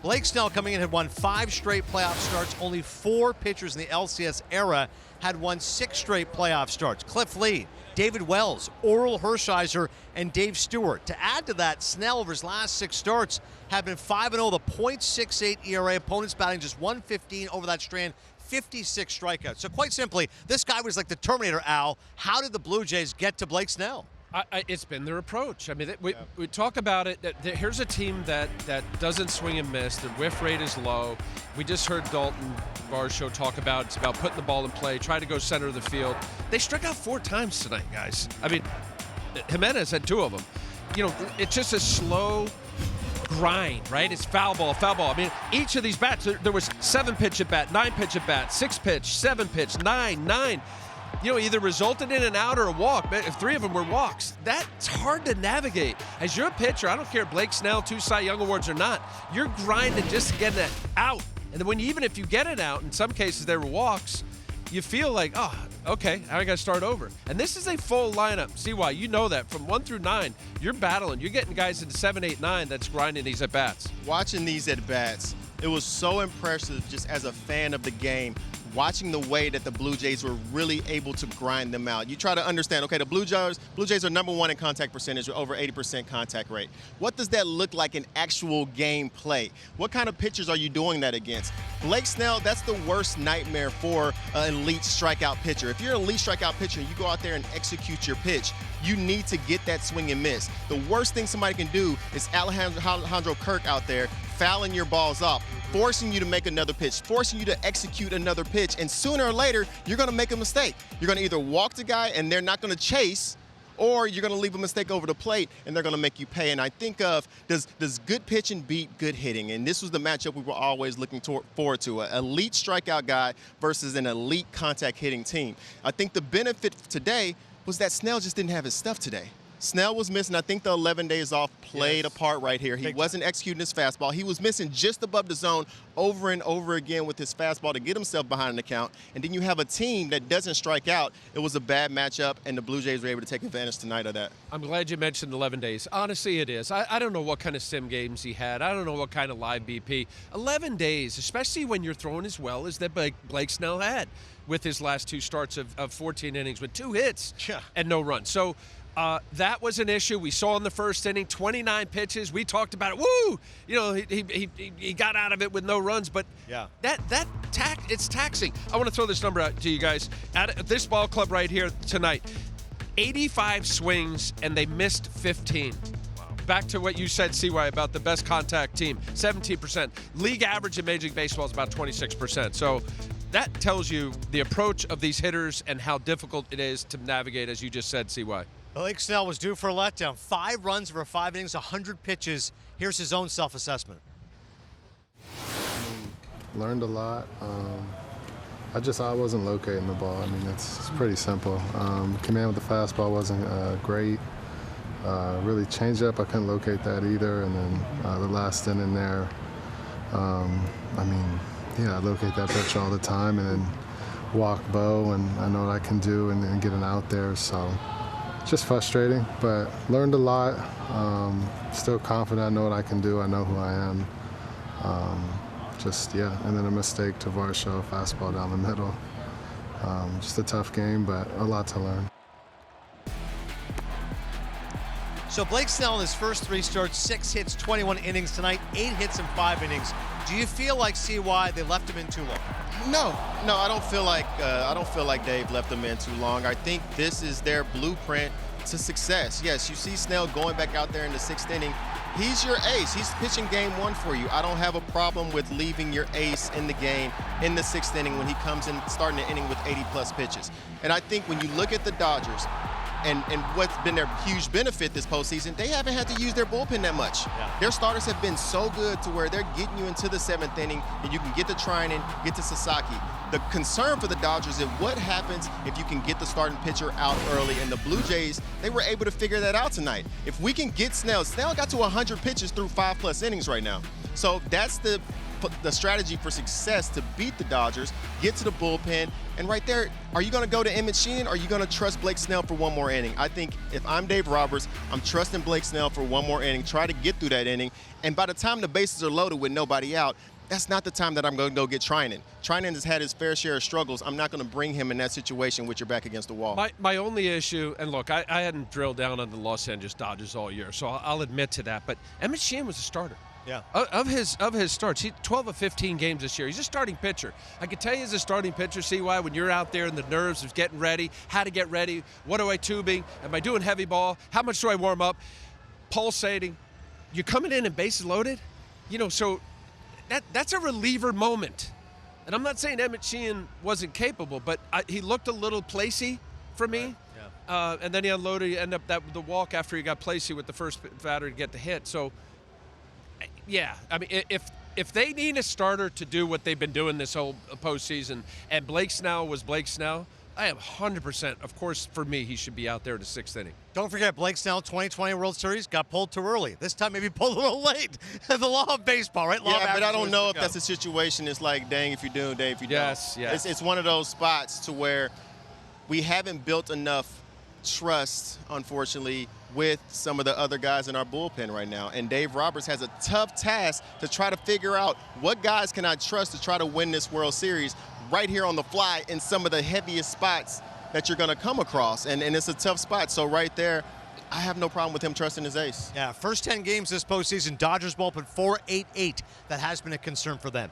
Blake Snell coming in had won 5 straight playoff starts. Only 4 pitchers in the LCS era had won 6 straight playoff starts. Cliff Lee, David Wells, Oral Hershiser, and Dave Stewart. To add to that, Snell over his last 6 starts have been 5-0, the .68 ERA. Opponents batting just 115 over that strand, 56 strikeouts. So quite simply, this guy was like the Terminator, Al. How did the Blue Jays get to Blake Snell? It's been their approach. I mean, we talk about it. Here's a team that doesn't swing and miss. The whiff rate is low. We just heard Dalton Varsho talk about it's about putting the ball in play, try to go center of the field. They struck out 4 times tonight, guys. I mean, Jimenez had 2 of them. You know, it's just a slow grind, right? It's foul ball, foul ball. I mean, each of these bats, there was 7-pitch at bat, 9-pitch at bat, 6-pitch, 7-pitch, 9. You know, either resulted in an out or a walk. But if 3 of them were walks, that's hard to navigate. As you're a pitcher, I don't care if Blake Snell, 2 Cy Young Awards or not, you're grinding just to get that out. And then even if you get it out, in some cases there were walks, you feel like, oh, okay, now I got to start over. And this is a full lineup. CY, you know that. From 1 through 9, you're battling. You're getting guys into 7, 8, 9 that's grinding these at-bats. Watching these at-bats, it was so impressive just as a fan of the game, watching the way that the Blue Jays were really able to grind them out. You try to understand, okay, the Blue Jays are #1 in contact percentage with over 80% contact rate. What does that look like in actual game play? What kind of pitchers are you doing that against? Blake Snell, that's the worst nightmare for an elite strikeout pitcher. If you're an elite strikeout pitcher and you go out there and execute your pitch, you need to get that swing and miss. The worst thing somebody can do is Alejandro Kirk out there fouling your balls off, forcing you to make another pitch, forcing you to execute another pitch, and sooner or later, you're going to make a mistake. You're going to either walk the guy and they're not going to chase, or you're going to leave a mistake over the plate and they're going to make you pay. And I think of, does good pitching beat good hitting? And this was the matchup we were always looking forward to, an elite strikeout guy versus an elite contact hitting team. I think the benefit today was that Snell just didn't have his stuff today. Snell was missing. I think the 11 days off played a part right here. He wasn't executing his fastball. He was missing just above the zone over and over again with his fastball to get himself behind the count. And then you have a team that doesn't strike out. It was a bad matchup, and the Blue Jays were able to take advantage tonight of that. I'm glad you mentioned 11 days. Honestly, it is. I don't know what kind of sim games he had. I don't know what kind of live BP. 11 days, especially when you're throwing as well as that Blake Snell had with his last 2 starts of 14 innings with 2 hits and no runs. So that was an issue. We saw in the first inning, 29 pitches. We talked about it. Woo! You know, he got out of it with no runs, but it's taxing. I want to throw this number out to you guys. At this ball club right here tonight, 85 swings, and they missed 15. Back to what you said, CY, about the best contact team, 17%. League average in Major League Baseball is about 26%. So that tells you the approach of these hitters and how difficult it is to navigate, as you just said, CY. Blake Snell was due for a letdown. 5 runs over 5 innings, 100 pitches. Here's his own self-assessment. Learned a lot. I wasn't locating the ball. I mean, it's pretty simple. Command with the fastball wasn't great. Really changed up. I couldn't locate that either. And then the last inning there, I locate that pitch all the time and then walk Bo, and I know what I can do and get an out there. So just frustrating, but learned a lot. Still confident. I know what I can do. I know who I am. And then a mistake to Varsho, fastball down the middle. Just a tough game, but a lot to learn. So Blake Snell in his first 3 starts, 6 hits, 21 innings tonight, 8 hits in 5 innings. Do you feel like, CY, they left him in too long? No, I don't feel like Dave left them in too long. I think this is their blueprint to success. Yes, you see Snell going back out there in the 6th inning. He's your ace. He's pitching game 1 for you. I don't have a problem with leaving your ace in the game in the 6th inning when he comes in, starting the inning with 80-plus pitches. And I think when you look at the Dodgers, and what's been their huge benefit this postseason, they haven't had to use their bullpen that much. Their starters have been so good to where they're getting you into the 7th inning, and you can get to Trinan, get to Sasaki. The concern for the Dodgers is what happens if you can get the starting pitcher out early, and the Blue Jays, they were able to figure that out tonight. If we can get Snell got to 100 pitches through 5+ innings right now. So that's the the strategy for success to beat the Dodgers, get to the bullpen, and right there, are you going to go to Emmett Sheehan or are you going to trust Blake Snell for one more inning? I think if I'm Dave Roberts, I'm trusting Blake Snell for one more inning, try to get through that inning, and by the time the bases are loaded with nobody out, that's not the time that I'm going to go get Trinan. Trinan has had his fair share of struggles. I'm not going to bring him in that situation with your back against the wall. My only issue, and look, I hadn't drilled down on the Los Angeles Dodgers all year, so I'll admit to that, but Emmett Sheehan was a starter. Yeah. Of his starts, he 12 of 15 games this year. He's a starting pitcher. I can tell you as a starting pitcher, see why when you're out there and the nerves of getting ready, how to get ready, what do I tubing, am I doing heavy ball, how much do I warm up, pulsating. You're coming in and bases loaded, so that's a reliever moment. And I'm not saying Emmett Sheehan wasn't capable, but he looked a little placey for me. Right. Yeah. And then he unloaded, he ended up the walk after he got placey with the first batter to get the hit. So, yeah, I mean, if they need a starter to do what they've been doing this whole postseason, and Blake Snell was Blake Snell, I am 100%. Of course, for me, he should be out there in the 6th inning. Don't forget, Blake Snell, 2020 World Series, got pulled too early. This time, maybe pulled a little late. The law of baseball, right? Law Yeah, of but I don't know if go. that's a situation. It's like, dang if you do, dang if you don't. Yes. It's one of those spots to where we haven't built enough trust, unfortunately, with some of the other guys in our bullpen right now. And Dave Roberts has a tough task to try to figure out what guys can I trust to try to win this World Series right here on the fly in some of the heaviest spots that you're going to come across. And it's a tough spot. So right there, I have no problem with him trusting his ace. Yeah, first 10 games this postseason, Dodgers bullpen 4.88. That has been a concern for them.